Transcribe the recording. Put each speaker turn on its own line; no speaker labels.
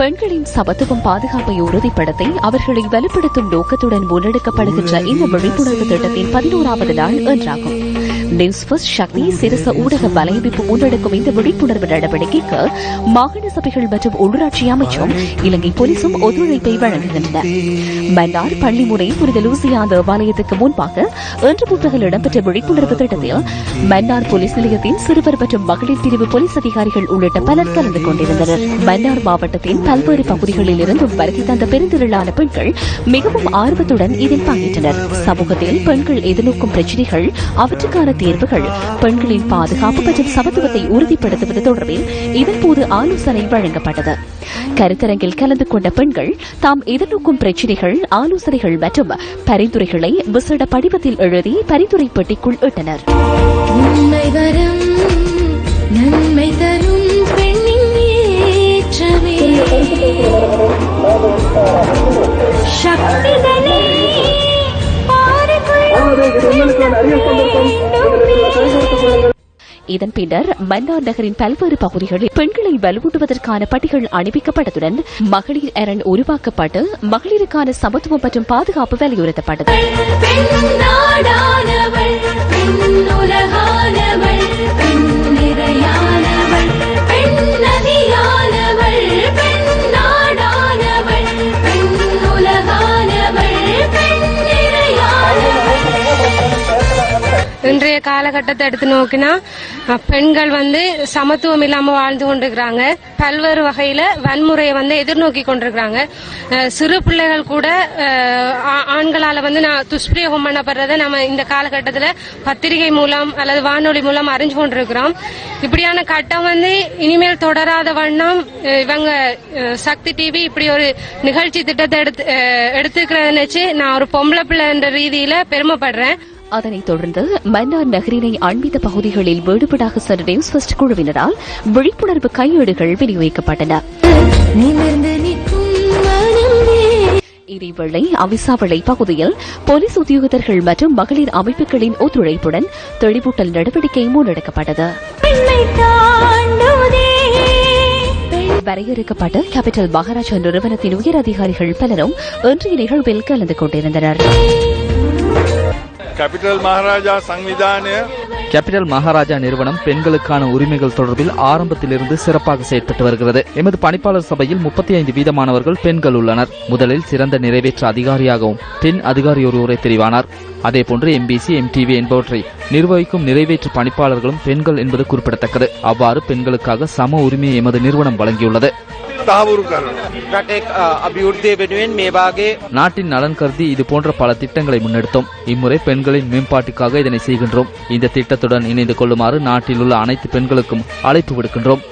பெண்களின் சமத்துவம் பாதுகாப்பை உறுதிப்படுத்தி அவர்களை வலுப்படுத்தும் நோக்கத்துடன் முன்னெடுக்கப்படுகின்ற இந்த விழிப்புணர்வு திட்டத்தின் 11வது நாள் என்றாகும். நியூஸ் ஃபர்ஸ்ட் சக்தி சிரச ஊடக வலையமைப்பு முன்னெடுக்கும் இந்த விழிப்புணர்வு நடவடிக்கைக்கு மாகாண சபைகள் மற்றும் உள்ளூராட்சி அமைச்சும் இலங்கை போலீசும் ஒத்துழைப்பை வழங்குகின்றன. மன்னார் பள்ளிமுனை புனித லூசியா தேவாலயத்துக்கு முன்பாக இன்று முற்பகல் இடம்பெற்ற விழிப்புணர்வு திட்டத்தில் மன்னார் போலீஸ் நிலையத்தின் சிறுவர் மற்றும் மகளிர் பிரிவு போலீஸ் அதிகாரிகள் உள்ளிட்ட பலர் கலந்து கொண்டிருந்தனர். மன்னார் மாவட்டத்தின் பல்வேறு பகுதிகளில் இருந்தும் வருகை தந்த பெருந்திரளான பெண்கள் மிகவும் ஆர்வத்துடன் இதில் பங்கேற்றனர். சமூகத்தில் பெண்கள் எதிர்நோக்கும் பிரச்சினைகள், அவற்றுக்கான தீர்வுகள், பெண்களின் பாதுகாப்பு மற்றும் சமத்துவத்தை உறுதிப்படுத்துவது தொடர்பில் இதன்போது ஆலோசனை வழங்கப்பட்டது. கருத்தரங்கில் கலந்து கொண்ட பெண்கள் தாம் எதிர்நோக்கும் பிரச்சினைகள், ஆலோசனைகள் மற்றும் பரிந்துரைகளை விசேட படிவத்தில் எழுதி பரிந்துரை பெட்டிக்குள் இட்டனர். நன்மை தரும் பெண்ணின் ஏற்றமே சக்திதனே இதன் பின்னர் மன்னார் நகரின் பல்வேறு பகுதிகளில் பெண்களை வலுவூட்டுவதற்கான பட்டிகள் அணிவிக்கப்பட்டதுடன் மகளிர் அரண் உருவாக்கப்பட்டு மகளிருக்கான சமத்துவம் மற்றும் பாதுகாப்பு வலியுறுத்தப்பட்டது.
இன்றைய காலகட்டத்தை எடுத்து நோக்கினா பெண்கள் சமத்துவம் இல்லாம வாழ்ந்து கொண்டிருக்கிறாங்க. பல்வேறு வகையில வன்முறையை எதிர்நோக்கி கொண்டிருக்கிறாங்க. சிறு பிள்ளைகள் கூட ஆண்களால துஷ்பிரயோகம் பண்ணப்படுறத நம்ம இந்த காலகட்டத்தில் பத்திரிகை மூலம் அல்லது வானொலி மூலம் அறிஞ்சு கொண்டிருக்கிறோம். இப்படியான கட்டம் இனிமேல் தொடராத வண்ணம் இவங்க சக்தி டிவி இப்படி ஒரு நிகழ்ச்சி திட்டத்தை எடுத்துக்கிறத நினைச்சு நான் ஒரு பொம்பளை பிள்ளை என்ற ரீதியில பெருமைப்படுறேன்.
அதனைத் தொடர்ந்து மன்னார் நகரினை அண்மித்த பகுதிகளில் வீடுபடாக சென்ற நியூஸ் ஃபர்ஸ்ட் குழுவினரால் விழிப்புணர்வு கையேடுகள் விநியோகிக்கப்பட்டன. இதேவேளை அவிசாவளை பகுதியில் போலீஸ் உத்தியோகத்தர்கள் மற்றும் மகளிர் அமைப்புகளின் ஒத்துழைப்புடன் தெளிவூட்டல் நடவடிக்கை முன்னெடுக்கப்பட்டது. வரையறுக்கப்பட்ட கேபிட்டல் மகாராஜா நிறுவனத்தின் உயர் அதிகாரிகள் பலரும் இன்றைய நிகழ்வில் கலந்து கொண்டிருந்தனர்.
கேபிட்டல் மகாராஜா நிறுவனம் பெண்களுக்கான உரிமைகள் தொடர்பில் ஆரம்பத்திலிருந்து சிறப்பாக செயற்பட்டு வருகிறது. எமது பணிப்பாளர் சபையில் 35% பெண்கள் உள்ளனர். முதலில் சிறந்த நிறைவேற்ற அதிகாரியாகவும் பெண் அதிகாரி ஒருவரை தெரிவானார். அதேபோன்று எம்பிசி, எம்டிவி என்பவற்றை நிர்வகிக்கும் நிறைவேற்று பணிப்பாளர்களும் பெண்கள் என்பது குறிப்பிடத்தக்கது. அவ்வாறு பெண்களுக்காக சம உரிமையை எமது நிறுவனம் வழங்கியுள்ளது. நாட்டின் நலன் கருதி இதுபோன்ற பல திட்டங்களை முன்னெடுத்தோம். இம்முறை பெண்களின் மேம்பாட்டுக்காக இதனை செய்கின்றோம். இந்த திட்டத்துடன் இணைந்து கொள்ளுமாறு நாட்டில் உள்ள அனைத்து பெண்களுக்கும் அழைப்பு விடுக்கின்றோம்.